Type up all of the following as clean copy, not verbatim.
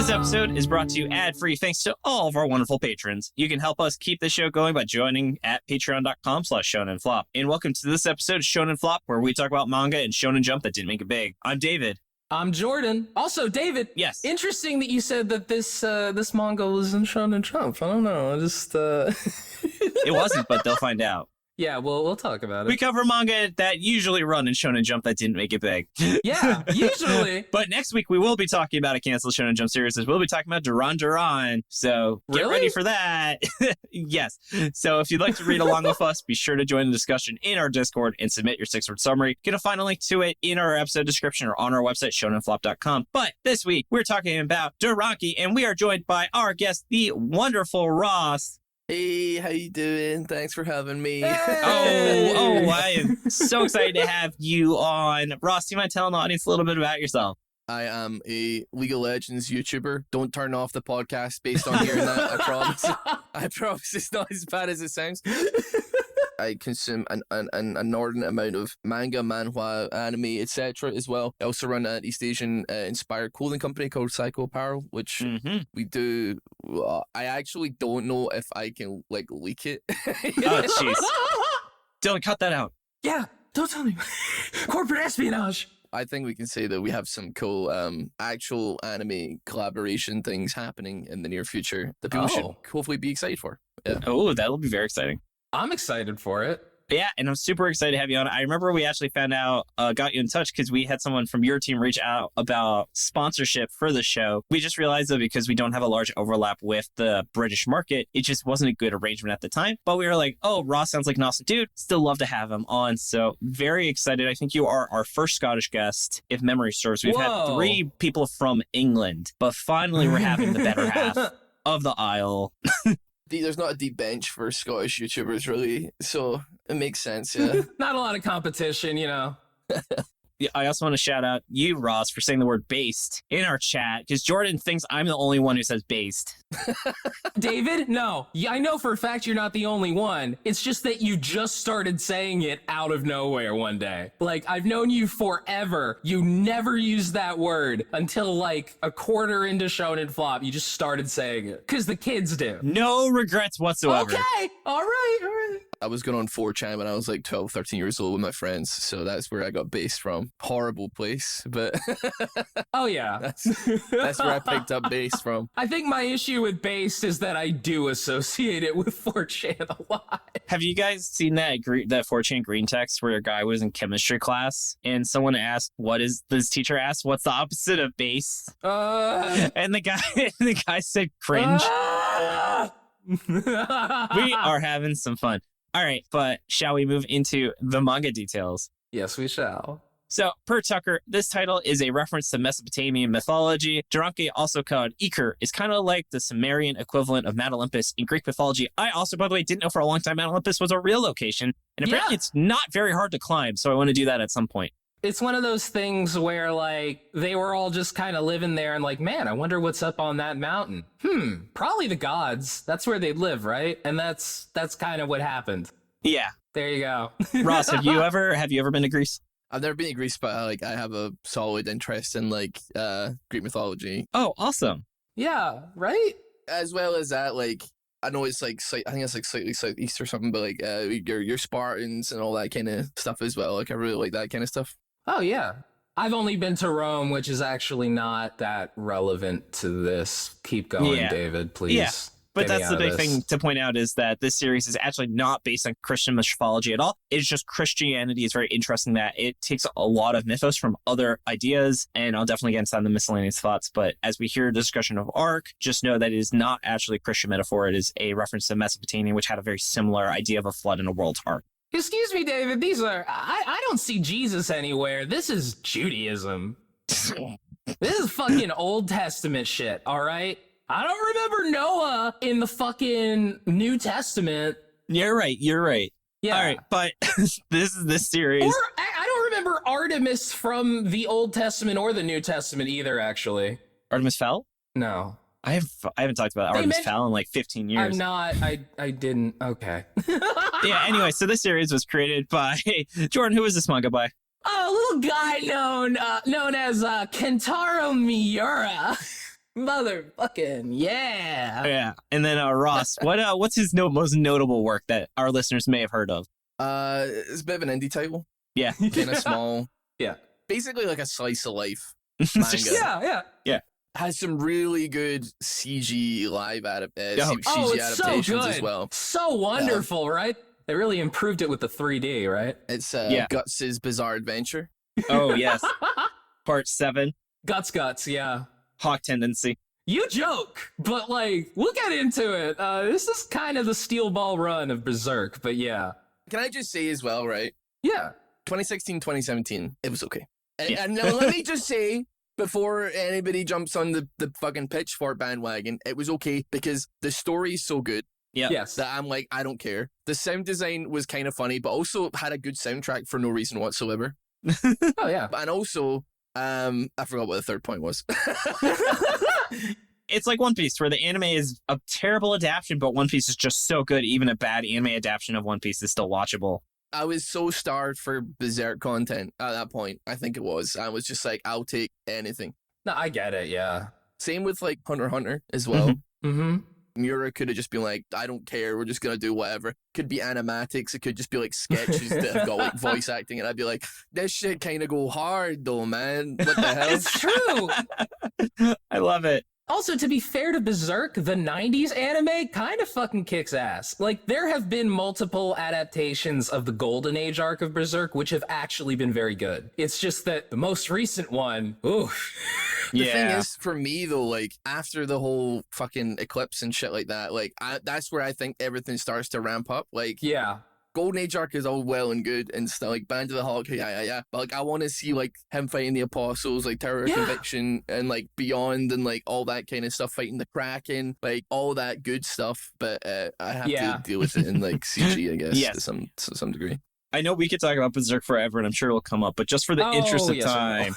This episode is brought to you ad-free thanks to all of our wonderful patrons. You can help us keep the show going by joining at patreon.com/shonenflop. And welcome to this episode of Shonen Flop, where we talk about manga and Shonen Jump that didn't make it big. I'm David. I'm Jordan. Also, David. Yes. Interesting that you said that this manga was in Shonen Jump. I don't know. I just It wasn't, but they'll find out. Yeah, we'll talk about it. We cover manga that usually run in Shonen Jump that didn't make it big. Yeah, usually. But next week we will be talking about a canceled Shonen Jump series. We'll be talking about Duran. So get ready for that. Yes. So if you'd like to read along with us, be sure to join the discussion in our Discord and submit your 6-word summary. Get a final link to it in our episode description or on our website, shonenflop.com. But this week we're talking about Duranki, and we are joined by our guest, the wonderful Ross. Hey, how you doing? Thanks for having me. Hey! Oh, I am so excited to have you on. Ross, do you mind telling the audience a little bit about yourself? I am a League of Legends YouTuber. Don't turn off the podcast based on hearing that, I promise. I promise it's not as bad as it sounds. I consume an inordinate amount of manga, manhwa, anime, etc. as well. I also run an East Asian inspired clothing company called Psycho Apparel, which we do. I actually don't know if I can leak it. Oh, jeez. Dylan, cut that out. Yeah, don't tell me. Corporate espionage. I think we can say that we have some cool actual anime collaboration things happening in the near future that people should hopefully be excited for. Yeah. Oh, that'll be very exciting. I'm excited for it. Yeah, and I'm super excited to have you on. I remember we actually found out, got you in touch because we had someone from your team reach out about sponsorship for the show. We just realized, though, because we don't have a large overlap with the British market, it just wasn't a good arrangement at the time. But we were like, oh, Ross sounds like an awesome dude. Still love to have him on. So very excited. I think you are our first Scottish guest, if memory serves. We've had 3 people from England, but finally we're having the better half of the aisle. There's not a deep bench for Scottish YouTubers, really, so it makes sense, yeah. Not a lot of competition, you know. Yeah, I also want to shout out you, Ross, for saying the word based in our chat, because Jordan thinks I'm the only one who says based. David, no. Yeah, I know for a fact you're not the only one. It's just that you just started saying it out of nowhere one day. Like, I've known you forever. You never used that word until like a quarter into Shonen Flop. You just started saying it. Because the kids do. No regrets whatsoever. Okay. All right. I was going on 4chan when I was like 12, 13 years old with my friends, so that's where I got based from. Horrible place, but oh yeah, that's where I picked up based from. I think my issue with based is that I do associate it with 4chan a lot. Have you guys seen that 4chan green text where a guy was in chemistry class and someone asked, this teacher asked, what's the opposite of base? And the guy said cringe. We are having some fun. All right, but shall we move into the manga details? Yes, we shall. So, per Tucker, this title is a reference to Mesopotamian mythology. Duranki, also called Iker, is kind of like the Sumerian equivalent of Mount Olympus in Greek mythology. I also, by the way, didn't know for a long time Mount Olympus was a real location, and apparently it's not very hard to climb, so I want to do that at some point. It's one of those things where, like, they were all just kind of living there and like, man, I wonder what's up on that mountain. Probably the gods. That's where they'd live, right? And that's kind of what happened. Yeah. There you go. Ross, have you ever been to Greece? I've never been to Greece, but I have a solid interest in Greek mythology. Oh, awesome. Yeah, right? As well as that, I know it's I think it's slightly southeast or something, but your Spartans and all that kind of stuff as well. I really like that kind of stuff. Oh yeah. I've only been to Rome, which is actually not that relevant to this. Keep going, David, please. Yeah. But that's the big thing to point out is that this series is actually not based on Christian mythology at all. It's just Christianity is very interesting that it takes a lot of mythos from other ideas, and I'll definitely get inside the miscellaneous thoughts. But as we hear a discussion of Ark, just know that it is not actually a Christian metaphor. It is a reference to Mesopotamia, which had a very similar idea of a flood in a world's heart. Excuse me, David, I don't see Jesus anywhere. This is Judaism. This is fucking Old Testament shit, all right? I don't remember Noah in the fucking New Testament. You're right. Yeah. All right, but this series. Or I don't remember Artemis from the Old Testament or the New Testament either, actually. Artemis Fowl? No. I haven't talked about Artemis Fowl in like 15 years. I'm not. I didn't. Okay. Yeah, anyway, so this series was created by Jordan. Who is this manga by? A little guy known as Kentarou Miura. Motherfucking yeah. Yeah. And then Ross, what's his most notable work that our listeners may have heard of? It's a bit of an indie title. Yeah. Kind of small. Yeah. Basically like a slice of life manga. Yeah. Has some really good CG live CG it's adaptations so good. as well. So wonderful, right? They really improved it with the 3D, right? It's Guts' Bizarre Adventure. Oh, yes. Part 7. Guts, yeah. Hawk Tendency. You joke, but like, we'll get into it. This is kind of the steel ball run of Berserk, but yeah. Can I just say as well, right? Yeah. 2016, 2017, it was okay. Yeah. And now let me just say, before anybody jumps on the fucking pitchfork bandwagon, it was okay because the story is so good. Yeah. Yes. That I'm like, I don't care. The sound design was kind of funny, but also had a good soundtrack for no reason whatsoever. Oh, yeah. And also, I forgot what the third point was. It's like One Piece, where the anime is a terrible adaptation, but One Piece is just so good, even a bad anime adaptation of One Piece is still watchable. I was so starved for Berserk content at that point. I think it was. I was just like, I'll take anything. No, I get it, yeah. Same with like Hunter x Hunter as well. Mm-hmm. Miura could have just been like, I don't care, we're just gonna do whatever. Could be animatics, it could just be like sketches that have got like voice acting, and I'd be like, this shit kind of go hard though, man. What the hell? It's true. I love it. Also, to be fair to Berserk, the 90s anime kind of fucking kicks ass. Like, there have been multiple adaptations of the Golden Age arc of Berserk, which have actually been very good. It's just that the most recent one, ooh. The thing is, for me though, like, after the whole fucking eclipse and shit like that, like, that's where I think everything starts to ramp up. Like, yeah. Golden Age arc is all well and good and stuff, like Band of the Hawk, yeah. But like, I want to see like him fighting the Apostles, like Tower of Conviction, and like Beyond, and like all that kind of stuff, fighting the Kraken, like all that good stuff. But I have to deal with it in like CG, I guess, to some degree. I know we could talk about Berserk forever, and I'm sure it'll come up, but just for the interest of time,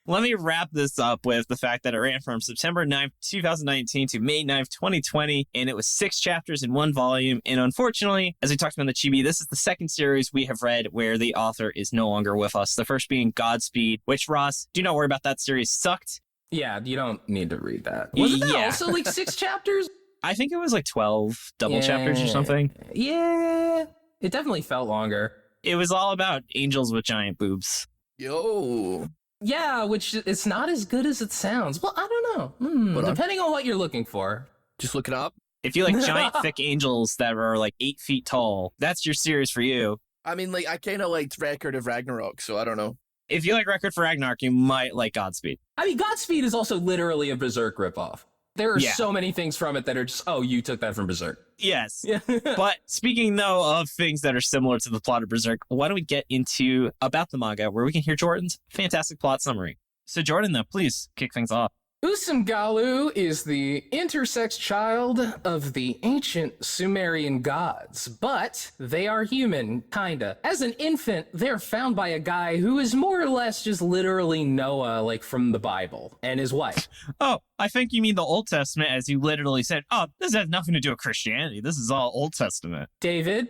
let me wrap this up with the fact that it ran from September 9th, 2019 to May 9th, 2020, and it was 6 chapters in 1 volume. And unfortunately, as we talked about in the Chibi, this is the second series we have read where the author is no longer with us. The first being Godspeed, which, Ross, do not worry about that series, sucked. Yeah, you don't need to read that. Wasn't that also like 6 chapters? I think it was like 12 double chapters or something. Yeah, it definitely felt longer. It was all about angels with giant boobs. Yo. Yeah, which it's not as good as it sounds. Well, I don't know. Depending on what you're looking for. Just look it up. If you like giant, thick angels that are like 8 feet tall, that's your series for you. I mean, like, I kind of liked Record of Ragnarok, so I don't know. If you like Record for Ragnarok, you might like Godspeed. I mean, Godspeed is also literally a Berserk ripoff. There are so many things from it that are just, oh, you took that from Berserk. Yes. But speaking, though, of things that are similar to the plot of Berserk, why don't we get into About the Manga, where we can hear Jordan's fantastic plot summary. So, Jordan, though, please kick things off. Usumgallu is the intersex child of the ancient Sumerian gods, but they are human, kinda. As an infant, they're found by a guy who is more or less just literally Noah, like from the Bible, and his wife. Oh, I think you mean the Old Testament, as you literally said, oh, this has nothing to do with Christianity. This is all Old Testament. David,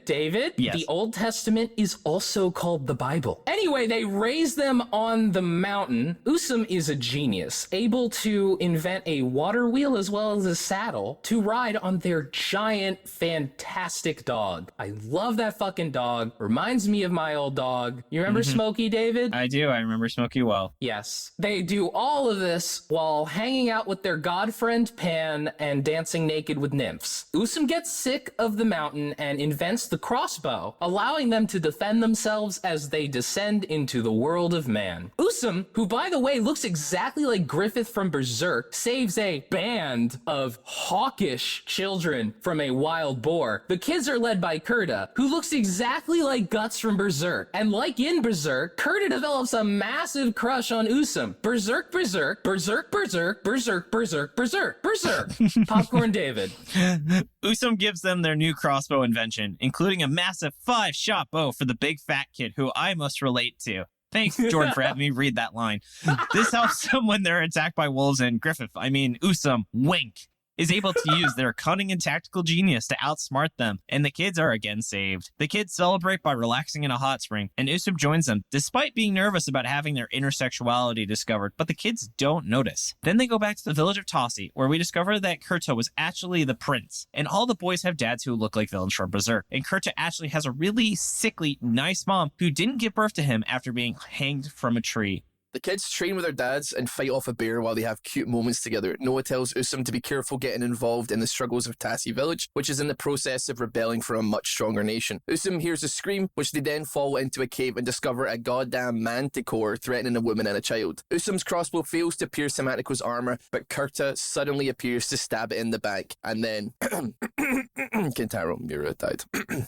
yes. The Old Testament is also called the Bible. Anyway, they raise them on the mountain. Usum is a genius, able to invent a water wheel as well as a saddle to ride on their giant, fantastic dog. I love that fucking dog. Reminds me of my old dog. You remember Smokey, David? I do. I remember Smokey well. Yes. They do all of this while hanging out with their god friend Pan and dancing naked with nymphs. Usum gets sick of the mountain and invents the crossbow, allowing them to defend themselves as they descend into the world of man. Usum, who by the way looks exactly like Griffith from Berserk, saves a band of hawkish children from a wild boar. The kids are led by Kurta, who looks exactly like Guts from Berserk. And like in Berserk, Kurta develops a massive crush on Usum. Berserk, Berserk, Berserk, Berserk, Berserk, Berserk, Berserk, Berserk. Popcorn David. Usum gives them their new crossbow invention, including a massive 5-shot bow for the big fat kid who I must relate to. Thanks, Jordan, for having me read that line. This helps them when they're attacked by wolves and Usum, wink. is able to use their cunning and tactical genius to outsmart them, and the kids are again saved. The kids celebrate by relaxing in a hot spring, and Usum joins them, despite being nervous about having their intersexuality discovered, but the kids don't notice. Then they go back to the village of Tossi, where we discover that Kurta was actually the prince, and all the boys have dads who look like villains from Berserk, and Kurta actually has a really sickly, nice mom who didn't give birth to him after being hanged from a tree. The kids train with their dads and fight off a bear while they have cute moments together. Noah tells Usum to be careful getting involved in the struggles of Tassi village, which is in the process of rebelling for a much stronger nation. Usum hears a scream, which they then fall into a cave and discover a goddamn manticore threatening a woman and a child. Usum's crossbow fails to pierce Manticore's armor, but Kurta suddenly appears to stab it in the back, and then Kentarou Miura died.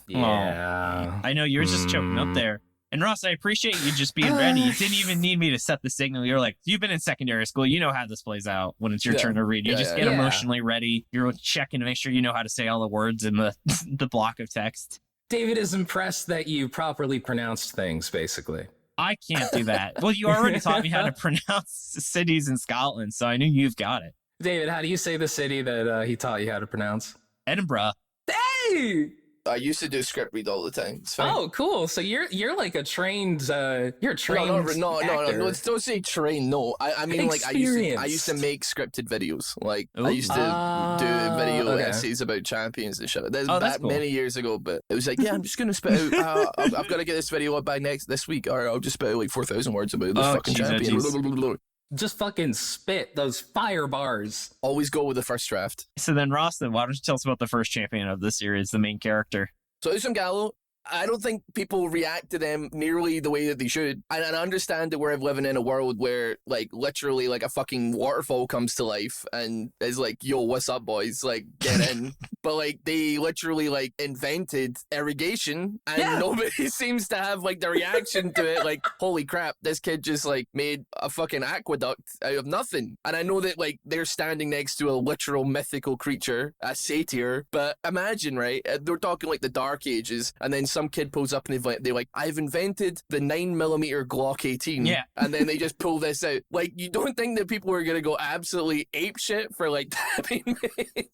Yeah. I know you're just choking up there. And Ross, I appreciate you just being ready. You didn't even need me to set the signal. You're like, you've been in secondary school. You know how this plays out when it's your turn to read. You just get emotionally ready. You're checking to make sure you know how to say all the words in the block of text. David is impressed that you properly pronounced things, basically. I can't do that. Well, you already taught me how to pronounce cities in Scotland, so I knew you've got it. David, how do you say the city that he taught you how to pronounce? Edinburgh. Hey! I used to do script read all the time. It's fine. Oh, cool. So you're like a trained you're a trained no, actor. don't say trained. No, I mean like I used to make scripted videos. Like I used to do video essays about champions and shit. That's cool. Many years ago, but it was like, yeah, I'm just gonna spit out. I've got to get this video up by this week, or I'll just spit out like 4,000 words about this fucking champion. Just fucking spit those fire bars. Always go with the first draft. So then, Ross, why don't you tell us about the first champion of the series, the main character? So Usumgallu, I don't think people react to them nearly the way that they should. And I understand that we're living in a world where, like, literally, like, a fucking waterfall comes to life and is like, yo, what's up, boys? Like, get in. But, like, they literally, like, invented irrigation and nobody seems to have, like, the reaction to it. Like, holy crap, this kid just, like, made a fucking aqueduct out of nothing. And I know that, like, they're standing next to a literal mythical creature, a satyr. But imagine, right? They're talking, like, the Dark Ages, and then some kid pulls up and they're like, I've invented the 9mm Glock 18. Yeah. And then they just pull this out. Like, you don't think that people are going to go absolutely apeshit for, like, that being made?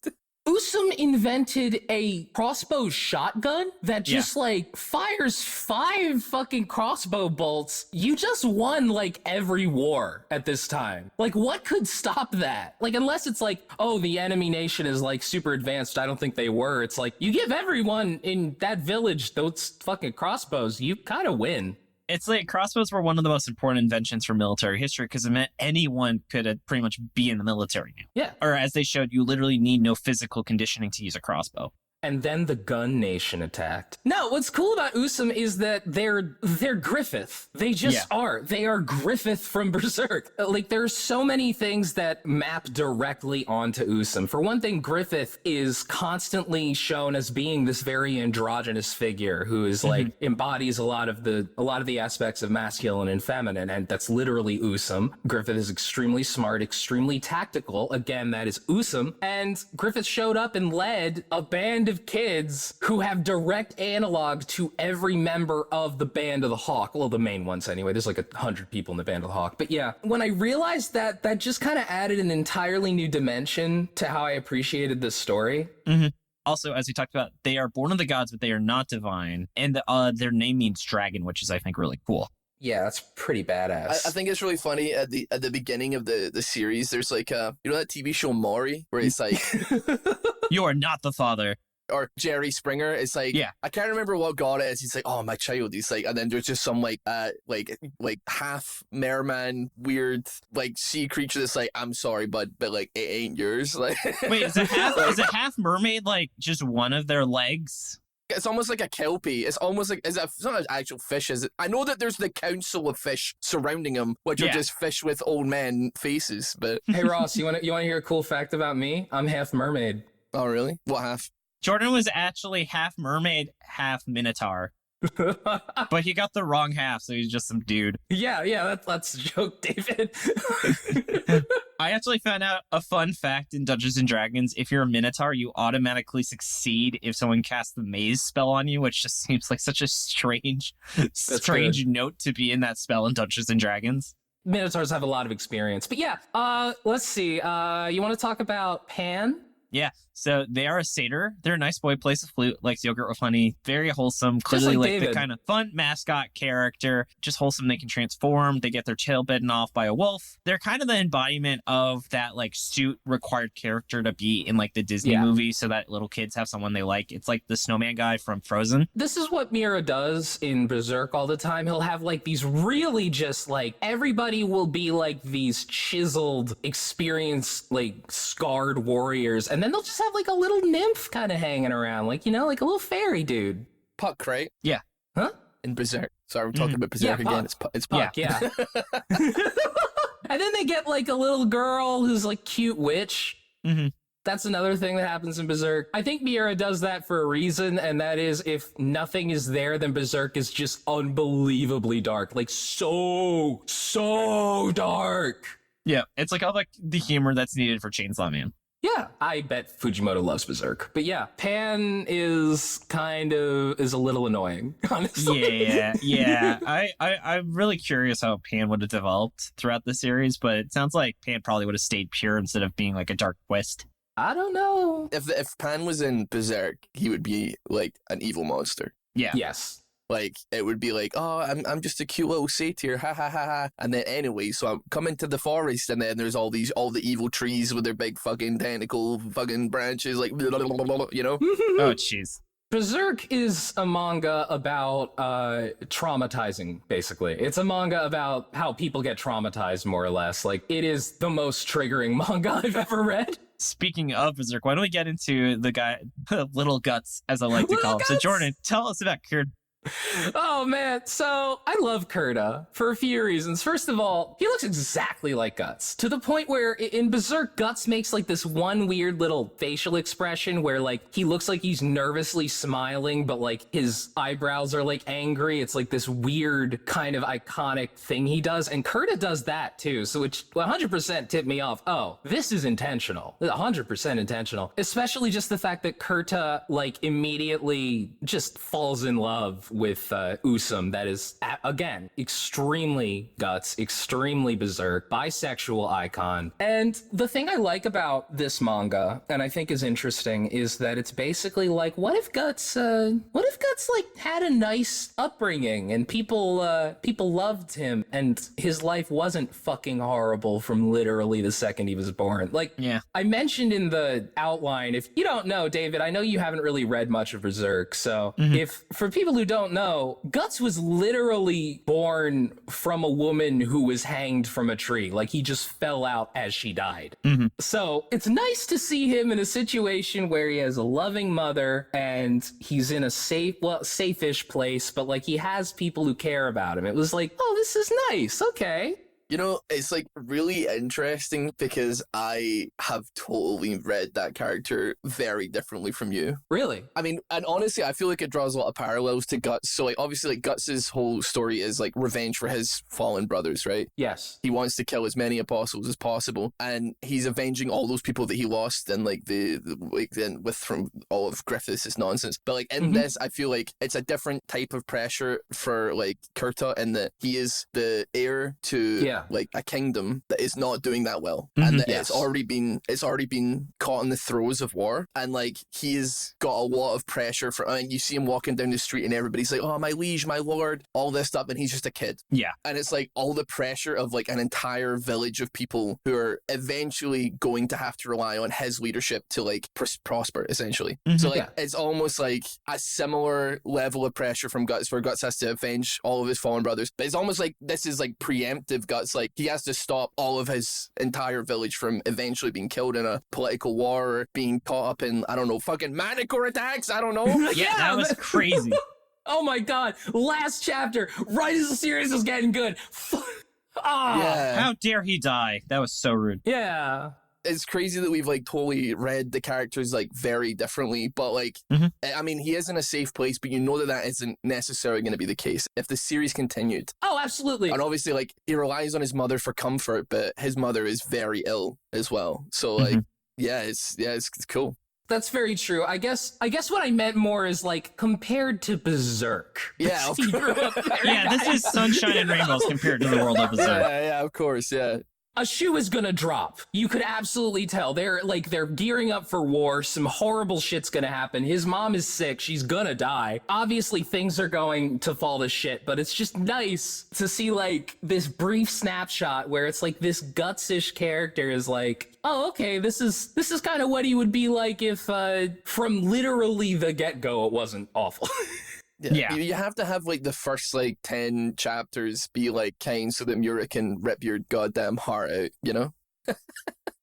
Usum invented a crossbow shotgun that just like fires 5 fucking crossbow bolts. You just won like every war at this time. Like, what could stop that? Like, unless it's like, oh, the enemy nation is like super advanced. I don't think they were. It's like, you give everyone in that village those fucking crossbows, you kind of win. It's like crossbows were one of the most important inventions for military history because it meant anyone could pretty much be in the military now. Yeah. Or as they showed, you literally need no physical conditioning to use a crossbow. And then the gun nation attacked. No, what's cool about Usum is that they're Griffith. They just are. They are Griffith from Berserk. Like, there's so many things that map directly onto Usum. For one thing, Griffith is constantly shown as being this very androgynous figure who is like embodies a lot of the aspects of masculine and feminine, and that's literally Usum. Griffith is extremely smart, extremely tactical. Again, that is Usum. And Griffith showed up and led a band of kids who have direct analog to every member of the Band of the Hawk. Well, the main ones anyway. There's like 100 people in the Band of the Hawk. But yeah, when I realized that just kind of added an entirely new dimension to how I appreciated this story. Also, as we talked about, they are born of the gods, but they are not divine. And their name means dragon, which is, I think, really cool. Yeah, that's pretty badass. I think it's really funny at the beginning of the series. There's like you know that TV show Maury, where it's like you are not the father. Or Jerry Springer. It's like, I can't remember what god it is. He's like, oh, my child. He's like, and then there's just some like half merman weird like sea creature that's like, I'm sorry, but like it ain't yours. Like, wait, is it half mermaid like just one of their legs? It's almost like a kelpie. It's almost like it's not an actual fish, is it? I know that there's the council of fish surrounding them, which are just fish with old man faces. But hey, Ross, you want to hear a cool fact about me? I'm half mermaid. Oh, really? What half? Jordan was actually half mermaid, half minotaur. But he got the wrong half, so he's just some dude. Yeah, that's a joke, David. I actually found out a fun fact in Dungeons & Dragons. If you're a minotaur, you automatically succeed if someone casts the maze spell on you, which just seems like such a strange note to be in that spell in Dungeons & Dragons. Minotaurs have a lot of experience. But yeah, let's see. You want to talk about Pan? Yeah, so they are a satyr. They're a nice boy, plays the flute, likes yogurt with honey, very wholesome, clearly like the David. kind of fun mascot character, just wholesome. They can transform, they get their tail bitten off by a wolf. They're kind of the embodiment of that like suit required character to be in like the Disney movie so that little kids have someone they like. It's like the snowman guy from Frozen. This is what Miura does in Berserk all the time. He'll have like these really just like, everybody will be like these chiseled, experienced, like scarred warriors, and then they'll just have like a little nymph kind of hanging around, like, you know, like a little fairy dude. Puck, right? Yeah. Huh? In Berserk. Sorry, we're talking about Berserk again. It's Puck. Yeah. And then they get like a little girl who's like cute witch. Mm-hmm. That's another thing that happens in Berserk. I think Miura does that for a reason, and that is if nothing is there, then Berserk is just unbelievably dark. Like so dark. Yeah, it's like all like the humor that's needed for Chainsaw Man. Yeah, I bet Fujimoto loves Berserk. But yeah, Pan is a little annoying, honestly. Yeah. I'm really curious how Pan would have developed throughout the series, but it sounds like Pan probably would have stayed pure instead of being like a dark twist. I don't know. If Pan was in Berserk, he would be like an evil monster. Yeah. Yes. Like, it would be like, oh, I'm just a cute little satyr, ha ha ha ha. And then anyway, so I'm coming to the forest, and then there's all the evil trees with their big fucking tentacle fucking branches, like, blah, blah, blah, blah, you know? Oh, jeez. Berserk is a manga about traumatizing, basically. It's a manga about how people get traumatized, more or less. Like, it is the most triggering manga I've ever read. Speaking of Berserk, why don't we get into the guy, Little Guts, as I like to call him. So, Jordan, tell us about Kurt. Oh man, so I love Kurta for a few reasons. First of all, he looks exactly like Guts, to the point where in Berserk, Guts makes like this one weird little facial expression where like he looks like he's nervously smiling, but like his eyebrows are like angry. It's like this weird kind of iconic thing he does, and Kurta does that too, so which 100% tipped me off. Oh, this is intentional. 100% intentional. Especially just the fact that Kurta like immediately just falls in love with Usum. That is, again, extremely Guts, extremely Berserk, bisexual icon. And the thing I like about this manga, and I think is interesting, is that it's basically like, what if Guts like had a nice upbringing and people loved him and his life wasn't fucking horrible from literally the second he was born. Like, yeah. I mentioned in the outline, if you don't know, David, I know you haven't really read much of Berserk, so if for people who don't know, Guts was literally born from a woman who was hanged from a tree. Like, he just fell out as she died. So it's nice to see him in a situation where he has a loving mother and he's in a safe-ish place, but like he has people who care about him. It was like, oh, this is nice. Okay. You know, it's like really interesting because I have totally read that character very differently from you. Really? I mean, and honestly, I feel like it draws a lot of parallels to Guts. So, like, obviously, like, Guts' whole story is like revenge for his fallen brothers, right? Yes. He wants to kill as many apostles as possible, and he's avenging all those people that he lost, and like from all of Griffiths' nonsense. But like in this, I feel like it's a different type of pressure for like Kurta, in that he is the heir to like a kingdom that is not doing that well, and that it's already been caught in the throes of war, and like he's got a lot of pressure for. I mean, you see him walking down the street, and everybody's like, "Oh, my liege, my lord," all this stuff, and he's just a kid. Yeah, and it's like all the pressure of like an entire village of people who are eventually going to have to rely on his leadership to like prosper, essentially. So like it's almost like a similar level of pressure from Guts, where Guts has to avenge all of his fallen brothers, but it's almost like this is like preemptive Guts. Like, he has to stop all of his entire village from eventually being killed in a political war or being caught up in, I don't know, fucking Manticore attacks. I don't know. Yeah, that was crazy. Oh my god, last chapter, right as the series was getting good. Yeah. How dare he die? That was so rude. Yeah. It's crazy that we've like totally read the characters like very differently, but like I mean, he is in a safe place, but you know that isn't necessarily going to be the case if the series continued. Oh, absolutely. And obviously, like, he relies on his mother for comfort, but his mother is very ill as well. So like it's cool. That's very true. I guess what I meant more is like compared to Berserk. Yeah, of course. Yeah, this is sunshine and rainbows compared to the world of Berserk. Yeah, of course, yeah. A shoe is gonna drop. You could absolutely tell. They're gearing up for war. Some horrible shit's gonna happen. His mom is sick. She's gonna die. Obviously, things are going to fall to shit, but it's just nice to see, like, this brief snapshot where it's like this gutsish character is like, oh, okay, this is kind of what he would be like if, from literally the get-go, it wasn't awful. Yeah. You have to have, like, the first, like, 10 chapters be, like, kind so that Miura can rip your goddamn heart out, you know?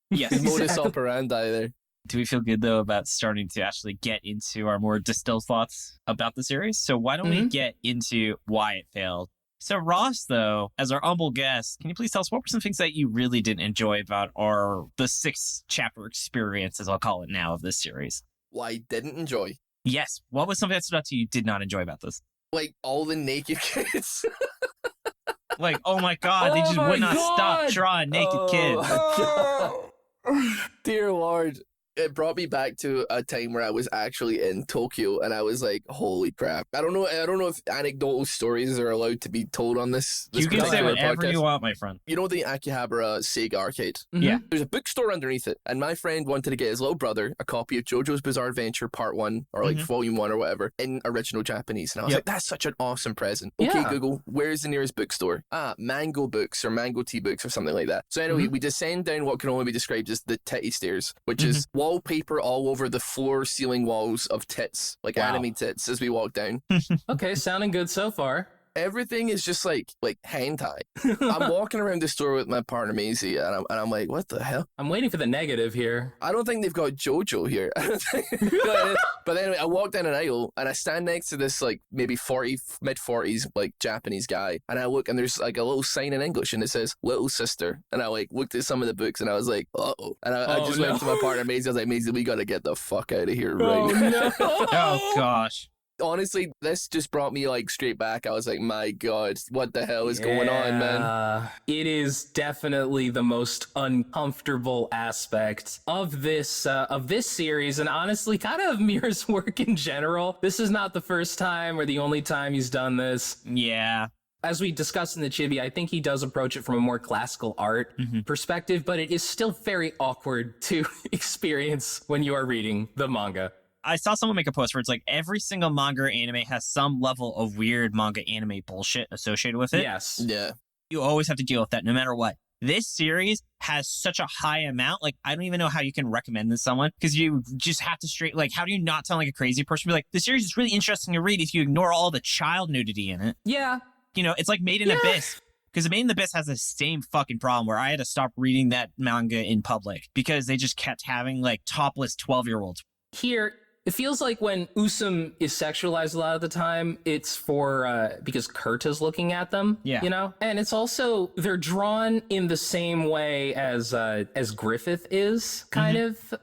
Yes. Modus operandi there. Do we feel good, though, about starting to actually get into our more distilled thoughts about the series? So why don't we get into why it failed? So Ross, though, as our humble guest, can you please tell us what were some things that you really didn't enjoy about the 6-chapter experience, as I'll call it now, of this series? What I didn't enjoy. Yes. What was something that stood out to you did not enjoy about this? Like, all the naked kids. Like, oh my God, they just would not stop drawing naked kids. Dear Lord. It brought me back to a time where I was actually in Tokyo, and I was like, "Holy crap!" I don't know if anecdotal stories are allowed to be told on this. You can say whatever podcast. You want, my friend. You know the Akihabara Sega arcade? Yeah. There's a bookstore underneath it, and my friend wanted to get his little brother a copy of JoJo's Bizarre Adventure Part 1, or like Volume 1 or whatever, in original Japanese. And I was like, that's such an awesome present. Okay, Google, where's the nearest bookstore? Mango Books or Mango Tea Books or something like that. So anyway, we descend down what can only be described as the titty stairs, which is wallpaper all over the floor ceiling walls of tits, like anime tits, as we walk down. Okay, sounding good so far. Everything is just like hentai. I'm walking around the store with my partner Maisie, and I'm like, what the hell? I'm waiting for the negative here. I don't think they've got JoJo here. But anyway, I walk down an aisle and I stand next to this like maybe mid 40s like Japanese guy, and I look and there's like a little sign in English and it says "Little Sister," and I like looked at some of the books and I was like, uh-oh. And I just went to my partner Maisie. I was like, Maisie, we gotta get the fuck out of here right now. No. Oh gosh. Honestly, this just brought me like straight back. I was like, my God, what the hell is going on, man? It is definitely the most uncomfortable aspect of this series, and honestly, kind of Miura's work in general. This is not the first time or the only time he's done this. Yeah. As we discussed in the chibi, I think he does approach it from a more classical art perspective, but it is still very awkward to experience when you are reading the manga. I saw someone make a post where it's like every single manga or anime has some level of weird manga anime bullshit associated with it. Yes. Yeah. You always have to deal with that no matter what. This series has such a high amount. Like, I don't even know how you can recommend this to someone, because you just have to how do you not sound like a crazy person? Be like, the series is really interesting to read if you ignore all the child nudity in it. Yeah. You know, it's like Made in Abyss. Because Made in Abyss has the same fucking problem where I had to stop reading that manga in public because they just kept having like topless 12-year-olds. Here, it feels like when Usum is sexualized a lot of the time, it's for, because Kurt is looking at them, you know? And it's also, they're drawn in the same way as Griffith is, kind of.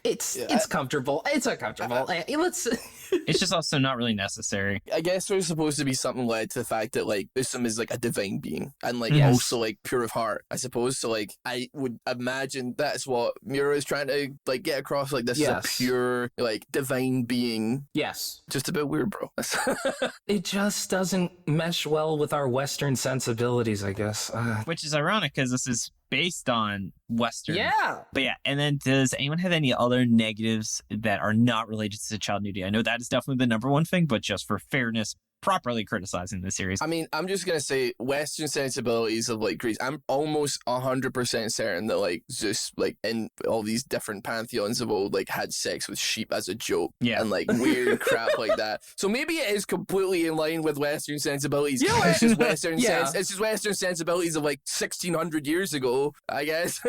It's comfortable. It's uncomfortable. It's just also not really necessary. I guess there's supposed to be something led to the fact that like Usum is like a divine being and like also like pure of heart, I suppose. So like I would imagine that's what Miura is trying to like get across. Like this is a pure like divine being. Yes. Just a bit weird, bro. It just doesn't mesh well with our Western sensibilities, I guess. Which is ironic because this is based on Western. Yeah. But yeah, and then does anyone have any other negatives that are not related to child nudity? I know that is definitely the number one thing, but just for fairness, properly criticizing the series. I mean, I'm just gonna say Western sensibilities of like Greece. I'm almost 100% certain that like Zeus, like in all these different pantheons of old, like had sex with sheep as a joke, and like weird crap like that. So maybe it is completely in line with Western sensibilities. Yeah, it's just Western it's just Western sensibilities of like 1600 years ago, I guess.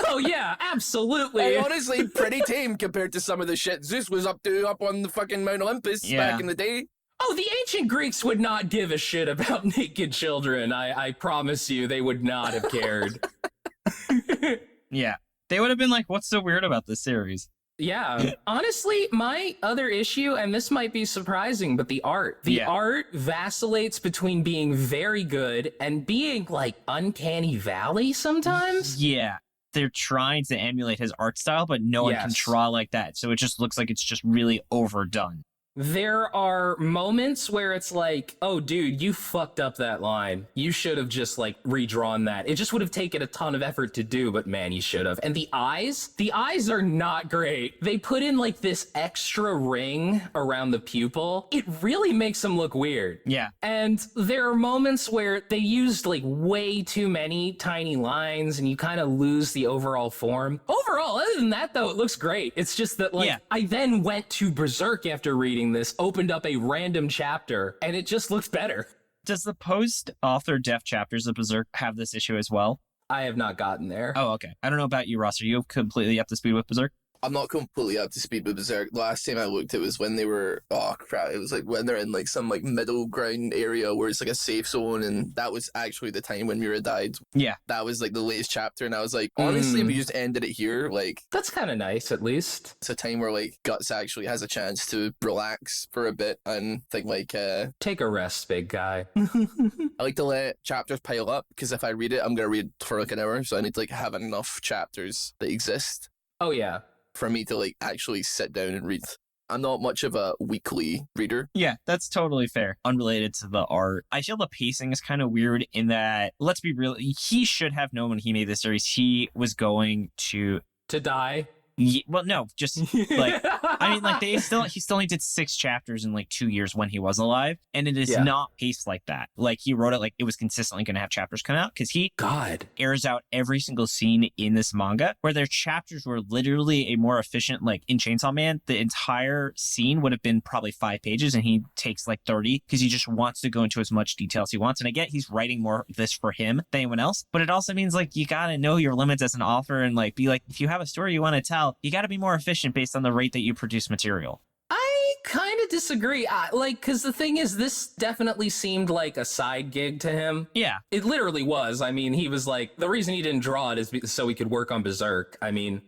Oh yeah, absolutely. And honestly, pretty tame compared to some of the shit Zeus was up on the fucking Mount Olympus back in the day. Oh, the ancient Greeks would not give a shit about naked children. I promise you, they would not have cared. Yeah. They would have been like, what's so weird about this series? Yeah. Honestly, my other issue, and this might be surprising, but the art. The art vacillates between being very good and being like uncanny valley sometimes. Yeah. They're trying to emulate his art style, but no one can draw like that. So it just looks like it's just really overdone. There are moments where it's like, oh, dude, you fucked up that line. You should have just like redrawn that. It just would have taken a ton of effort to do, but man, you should have. And the eyes are not great. They put in like this extra ring around the pupil. It really makes them look weird. Yeah. And there are moments where they used like way too many tiny lines and you kind of lose the overall form. Overall, other than that though, it looks great. It's just that like, I then went to Berserk after reading this, opened up a random chapter, and it just looks better. Does the post-author death chapters of Berserk have this issue as well? I have not gotten there. Oh, okay. I don't know about you, Ross. Are you completely up to speed with Berserk? I'm not completely up to speed with Berserk. The last time I looked, it was when they were, oh crap, it was like when they're in like some like middle ground area where it's like a safe zone, and that was actually the time when Miura died. Yeah. That was like the latest chapter, and I was like, honestly, if we just ended it here, like... That's kind of nice, at least. It's a time where like Guts actually has a chance to relax for a bit and think like... Take a rest, big guy. I like to let chapters pile up, because if I read it, I'm going to read for like an hour, so I need to like have enough chapters that exist. Oh, yeah. For me to like actually sit down and read. I'm not much of a weekly reader. Yeah, that's totally fair. Unrelated to the art. I feel the pacing is kind of weird in that, let's be real, he should have known when he made this series, he was going to die. Well, no, just like, I mean, like he still only did 6 chapters in like 2 years when he was alive. And it is not paced like that. Like he wrote it like it was consistently going to have chapters come out because he airs out every single scene in this manga where their chapters were literally a more efficient, like in Chainsaw Man, the entire scene would have been probably 5 pages and he takes like 30 because he just wants to go into as much detail as he wants. And I get he's writing more of this for him than anyone else, but it also means like you got to know your limits as an author and like be like, if you have a story you want to tell, you got to be more efficient based on the rate that you produce material. I kind of disagree. Because the thing is, this definitely seemed like a side gig to him. Yeah. It literally was. I mean, he was like, the reason he didn't draw it is so he could work on Berserk. I mean,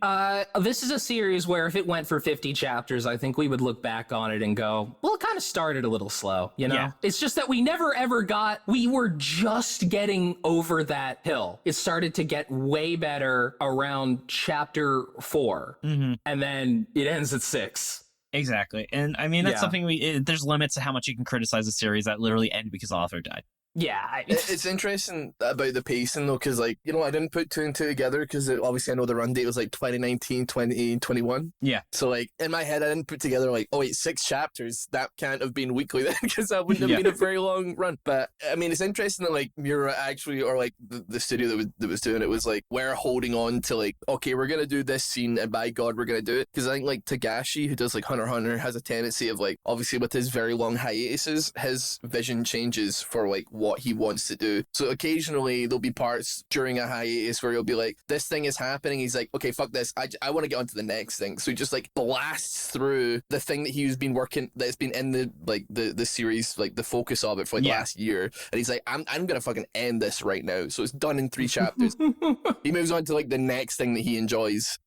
this is a series where if it went for 50 chapters, I think we would look back on it and go, well, it kind of started a little slow, you know? Yeah. It's just that we never ever we were just getting over that hill. It started to get way better around chapter 4. Mm-hmm. And then it ends at 6. Exactly. And I mean, that's something there's limits to how much you can criticize a series that literally ended because the author died. Yeah. It's interesting about the pacing, though, because, like, you know, I didn't put 2 and 2 together because obviously I know the run date was, like, 2019, 2021. Yeah. So, like, in my head, I didn't put together, like, oh, wait, 6 chapters. That can't have been weekly then because that wouldn't have been a very long run. But, I mean, it's interesting that, like, Miura actually, or, like, the studio that was doing it was, like, we're holding on to, like, okay, we're going to do this scene and by God, we're going to do it. Because I think, like, Tagashi, who does, like, Hunter x Hunter, has a tendency of, like, obviously with his very long hiatuses, his vision changes for, like, what he wants to do. So occasionally there'll be parts during a hiatus where he'll be like, this thing is happening. He's like, okay, fuck this. I want to get on to the next thing. So he just like blasts through the thing that he's been working, that's been in the series, like the focus of it for like last year. And he's like, I'm going to fucking end this right now. So it's done in 3 chapters. He moves on to like the next thing that he enjoys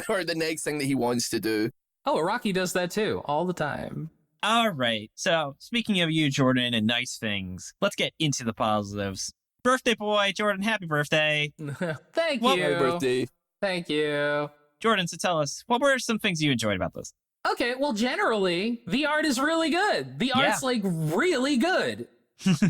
or the next thing that he wants to do. Oh, Rocky does that too, all the time. All right. So speaking of you, Jordan, and nice things, let's get into the positives. Birthday boy, Jordan, happy birthday. Thank you. Happy birthday. Thank you. Jordan, so tell us, what were some things you enjoyed about this? Okay, well, generally, the art is really good. The art's like really good.